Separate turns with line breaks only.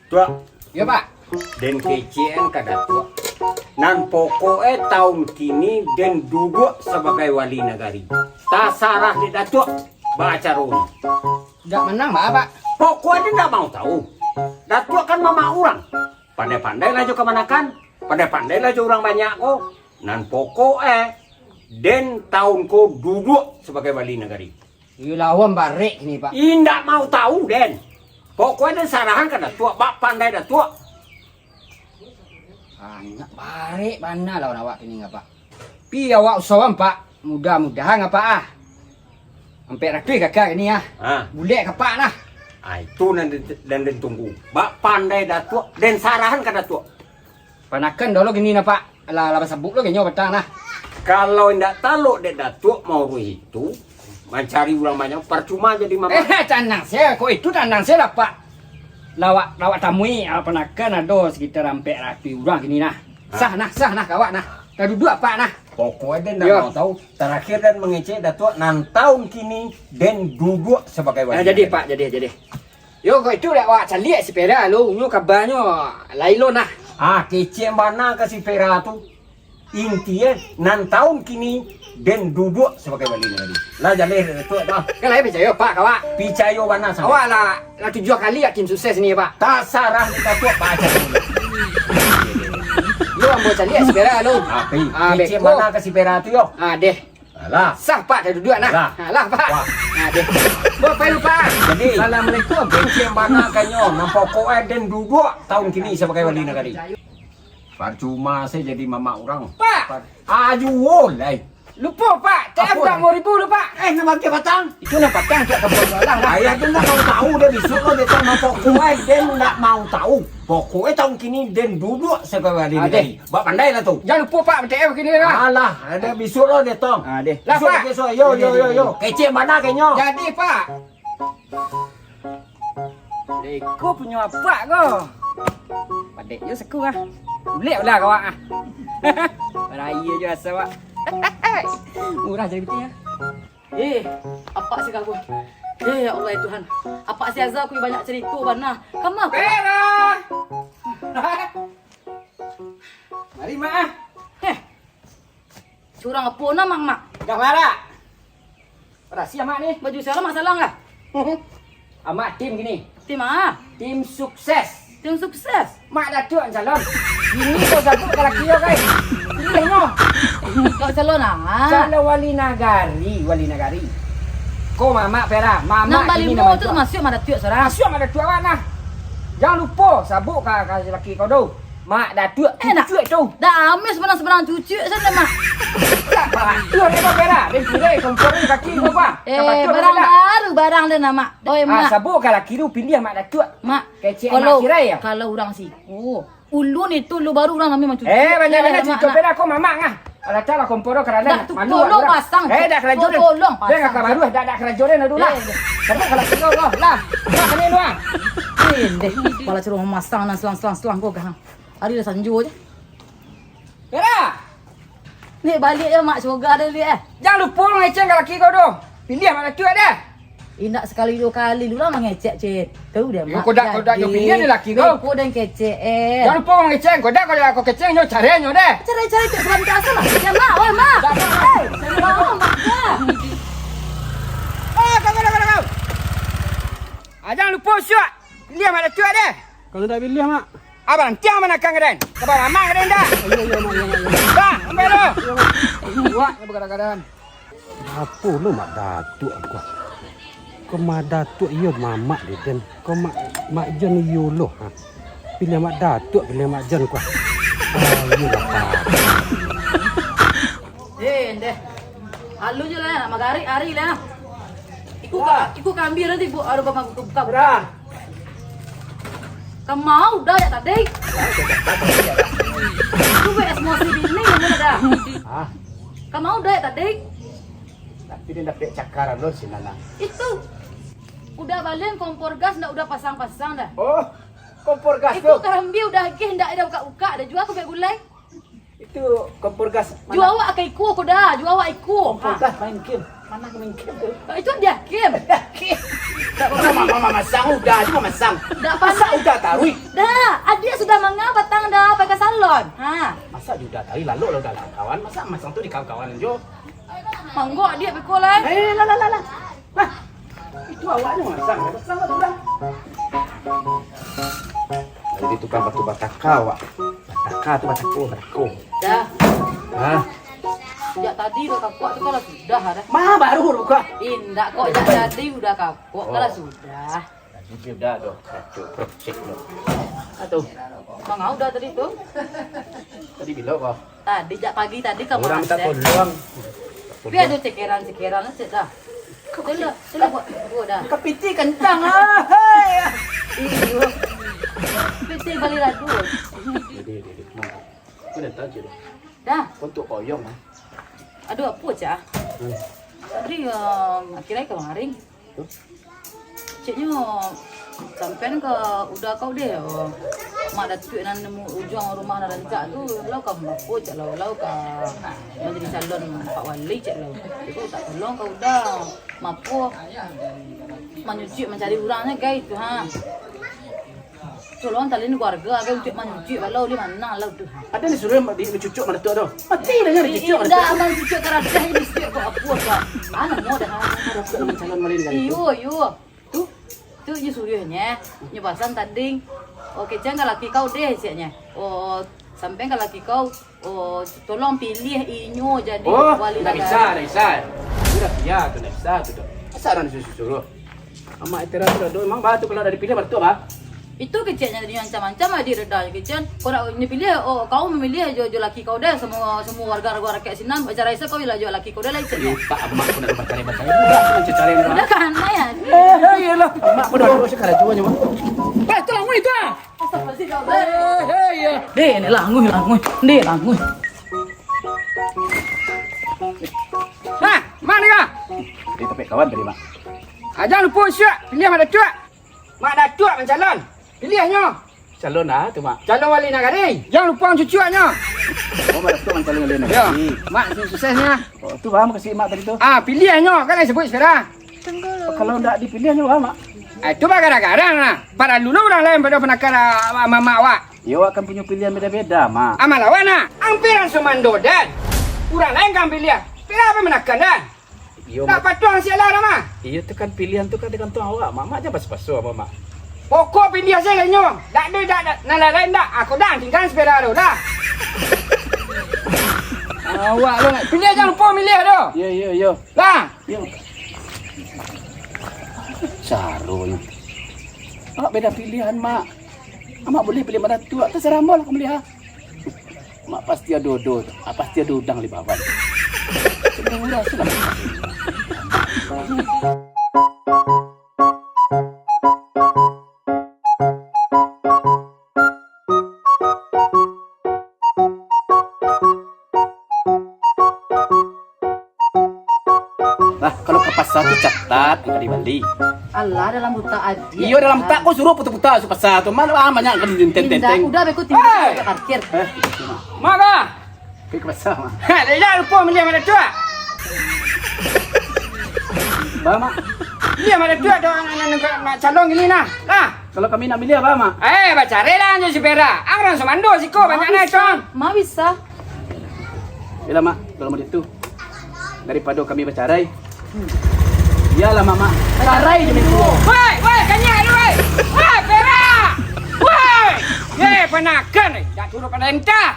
Tua,
Ya Pak.
den kecian kada tua. Nan pokoknya tahun kini den duduk sebagai wali negari. Tak sarah di datuk baca roni.
Enggak menang Pak.
Pokoknya dia tidak mau tahu. Datuk kan mama orang. Pandai-pandai lah juga manakan. Pandai-pandai lah juga orang banyak kok. Nan pokoknya den tahun ko duduk sebagai wali negari.
Iya lawan barek ni Pak.
Tidak mau tahu den. Pokoknya den sarahan ke datuk. Bak pandai datuk.
Anak barek mana lawan awak ini ngapa? Pi awak usahawan Pak. Mudah-mudahan ngapa Sampai rapi kakak ini ya. Boleh kapak lah.
Itu dan den tunggu. Bak pandai datuk. Den sarahan ke datuk.
Panakan dulu gini na Pak. Lah sabuk lo genyo betang nah.
Kalau tidak tahu dek datuk mau itu. Mencari ulang banyak. Percuma jadi mama.
Canang saya. Kok itu canang saya lah Pak. Lawak tamui panakan ada sekitar sampai rapi orang gini nah. Sah nah kawak nah. Dah duduk Pak nah.
Pokoknya den mau tahu. Terakhir dan mengecek datuk. Nan tahun kini den duduk sebagai wali.
Jadi Pak, jadi. Yo kok itu dah awak caliak sepeda lu. Nyo kabarnya lailo nah.
Kecek mana kasih pera tu. Intinya nan tahun kini den duduk sebagai wali negeri. Lah jadi datuk dah.
Kan lain percaya Pak kawak.
Picayo mana sama.
Awak lah 7 kali ya tim sukses ni Pak.
Tak sarah di datuk baca dulu.
Lu ambil caliak sepeda lu.
Kecek mana kasih pera tu yo.
Deh.
Lah.
Sah Pak dah duduk nah. Lah Pak. Deh. Buat apa lupa?
Jadi, Assalamualaikum. Kecek mana kanyo. Nan pokoknya den duduk tahun kini sebagai wali negeri. Percuma saya jadi mama orang.
Pak.
Ajuol lah.
Lupa Pak. Tak ada mau ribu lupa.
Nama dia batang.
Itu nak patang tak kebun orang lah.
Ayah dia tak mau tahu dia besok lo dia tak mau pokoknya dia tak mau tahu. Pokoknya tahun kini dia duduk sebagai wali negeri. Bak pandai lah tu.
Jangan lupa Pak BTF begini lah.
Alah, ada besok lo dia tong.
Deh. Lah
Besok
Pak.
besok yo. Kecek mana kenyo?
Jadi Pak. Deko punya apa kau? Padek je seku ah. Boleh lah kau ah. Raya je asal Pak. Murah jadi betul ya.
Apa sih kau? Ya Allah ya Tuhan. Apa sih Azza aku banyak cerita bana. Kamu apa?
Vera. Mari mak.
Curang apa nak mak?
Dah marah. Rahasia mak ni.
Baju saya masalah enggak?
Amak tim gini.
Tim ah.
Tim sukses.
Tim sukses.
Mak datuk calon. Ini kau sabuk kalau kira guys. Tengok.
Kau calon ah.
Calon wali nagari. Kau mama Vera, mama
Nang
ini
balimu
nama
tu
tua.
masuk mana tiuk seorang.
Masuk mak datuk mana? Jangan lupa sabuk kau laki kau tu. Mak datuk
Nak.
cucuk tu.
Dah amis sebenarang cucu sana mak.
Tak tu ni kau Vera. Dia kira kompor ni kaki kau apa?
Barang baru barang dia nama. Oi mak.
Sabuk kau laki tu pilih mak datuk.
Mak.
Kecik mak kira ya.
Kalau orang siku. Ulun itu lu baru orang namanya cucu.
Banyak-banyak cerita Vera kau mama ngah. Alah tak kompor kerana
malu tolong pasang.
Dah kerajuran.
Tolong pasang.
Dia enggak baru dah kerajuran dulu lah. Tapi kalau kau lah. Mak ni doang.
Deh. Pala curang masang nan selang kau kah. Hari dah sanju je.
Vera.
Ni balik je mak syurga dia lihat.
Jangan lupa ngecek laki kau tu. Pilih mak datuk dah.
Nak sekali 2 kali lu lah mengecek cik. Tahu dia mak.
Kau dah pilih ni laki kau.
Kau dah kecek
Jangan lupa ngecek. Kau dah kau kecek nyo caranya dah.
Cara-cara tu sebab tak salah. Ya mak, oi mak. Kau mak.
Kau. Jangan lupa syuk. Pilih mak datuk dah.
Kalau tak pilih mak.
Abang tiang mana kang keren? Kabar mama keren dah.
Ya mak.
Dah, ambil lu. Buat berkadang-kadang.
Apa lu mak datuk aku? Kau mak datuk yo mamak dia dan kau mak jen yo lo. Pilih mak datuk pilih mak jen ku. Yo lah pak.
Deh. Halu je lah nak magari hari lah. Ikut kambing nanti bu ada bang aku buka.
Berah.
Kamu mau dah ya tadi? Aku emosi bini mana dah? Kamu mau dah ya tadi?
Tapi dia dapat cakaran lo si Nana.
Itu udah balen kompor gas ndak udah pasang-pasang dah.
Oh, kompor gas
Itu
tu.
karambi udah ndak ada buka-buka dah jual aku baik gulai.
Itu kompor gas.
Jual awak akai ku aku dah, jual awak iku.
Kompor gas main game.
Mana kau main game tu?
Itu dia Kim.
Tak apa mama masang udah, cuma masang.
Dah
Masa
pandai.
udah taruh.
Dah, adik sudah mengapa tang dah pakai salon. Ha.
Masa udah taruh lalu lo dah kawan. Masa masang tu di kawan-kawan jo.
Monggo adik bekolan.
Lah. Nah, itu awaknya masang lah sudah. Jadi tukang batu bataka awak. Bataka tu batako.
Dah.
Hah?
Sejak tadi dah kapok tu kalau sudah dah.
Mah baru buka.
Indak kok jak tadi udah kapok kalau sudah.
Tadi udah doh. Satu project lo. Atau
Mang udah tadi tu.
tadi bilang kau.
Tadi jak pagi tadi kamu
Orang minta
ada.
tolong.
Biar tu cekeran set dah. Sudah buat dah.
Kepiti kencang ah. Hai.
Iyo. Piti balik dah tu.
Dede. Kau dah tahu je.
Dah.
Untuk koyong ah.
Aduh apa cak? Tadi akhirnya kemarin. Ciknya sampai ke udah kau deh. Mak dah tujuh nan nemu ujung rumah nak rencak tu, lau kau mampu cak lau ka menjadi calon Pak Wali cak lau. Itu tak tolong kau dah mampu menyuci mencari orangnya guys tu ha. Tolong talin keluarga agak untuk menyuci walau di mana lau tu.
Ada ni suruh dicucuk mana tu aduh. Mati dah nyari cucuk mana tu.
Dah abang cucuk kerajaan ini sikit kau apa kau. Anak mau dah.
Ada calon malin kan itu.
Iyo. Tu je suruhnya. Nyebasan tadi. Okey, jangan laki kau deh siaknya. Oh, sampai ke laki kau. Oh, tolong pilih inyo jadi wali
dah
negara.
bisa. Sudah ya tu dah bisa tu. Asal orang suruh. Amak iteran tu dah memang batu kalau dah dipilih batu bah.
Itu kecilnya jadi macam-macam di redanya kecil. Kau ni pilih, kau memilih jo laki kau deh semua warga-warga rakyat sini. Bicara isa kau bila jo laki kau deh lah
Ya,
siaknya.
tak amak pun ada bercari. Bukan cari orang.
Udah kan ya.
Iyalah. Amak pun ada sekarang jual nyawa.
Tu lah ngui tu.
Astagfirullahaladzim kau deh.
Ya.
Deh, ni languy. Deh, languy.
Nah, mana ka?
Dia tapi kawan tadi mak.
Jangan lupa syak, pilih mak datuk. Mak datuk mencalon. Pilihnya.
Calon ah tu mak.
Calon wali negara. Jangan lupa cucuannya.
Oh mak tu calon lain.
Ya, mak suksesnya.
Oh tu faham kasih mak tadi tu.
Pilihnya kan yang sebut sepeda.
Kalau tidak dipilihnya faham mak.
Itu kadang-kadang lah. Para lulu orang lain pada penakar mama awak.
Ya awak kan punya pilihan beda-beda mak.
Amal awak nak. Ampiran sumando dan. Orang lain kan pilih. Pilih apa menakan dan.
Yo
Tak
mak.
patuang sialah mah.
Iya tu kan pilihan tu kan tergantung awak. Mak jangan pas-pasu apa mak.
Pokok pilih saya lainnya. Tak ada, nak lain tak. Aku dah tinggal sepeda tu dah. Awak lo nak pilih jangan lupa milih tu.
Ya.
Lah.
Ya. Sarul. Mak beda pilihan mak. Mak boleh pilih mana tu. Terserah mak lah kau pilih ha. Mak pasti ada dodo. Pasti ada udang di bawah. Sudah murah sudah. Nah, kalau ke pasar tu catat angka di Bali.
Allah dalam buta adik.
Iya dalam tak kau suruh putar-putar su pasar tu. Mana banyak kan tenteng-tenteng.
Udah beku tinggal ke parkir.
Maka.
Pergi ke pasar mak.
Jangan lupa milih mana tu.
Bah mak.
Milih mana tu ada nak calon gini nah. Lah.
Kalau kami nak milih apa mak?
Baca rela je sepeda. Angran semando siko banyak naik con.
Ma bisa.
Yalah mak, kalau mau itu daripada kami bercerai. Iyalah mama. Cerai je minggu.
Woi, kanyai lu woi. Woi, pera. Woi. Penakan ni. Dah turun pada entah.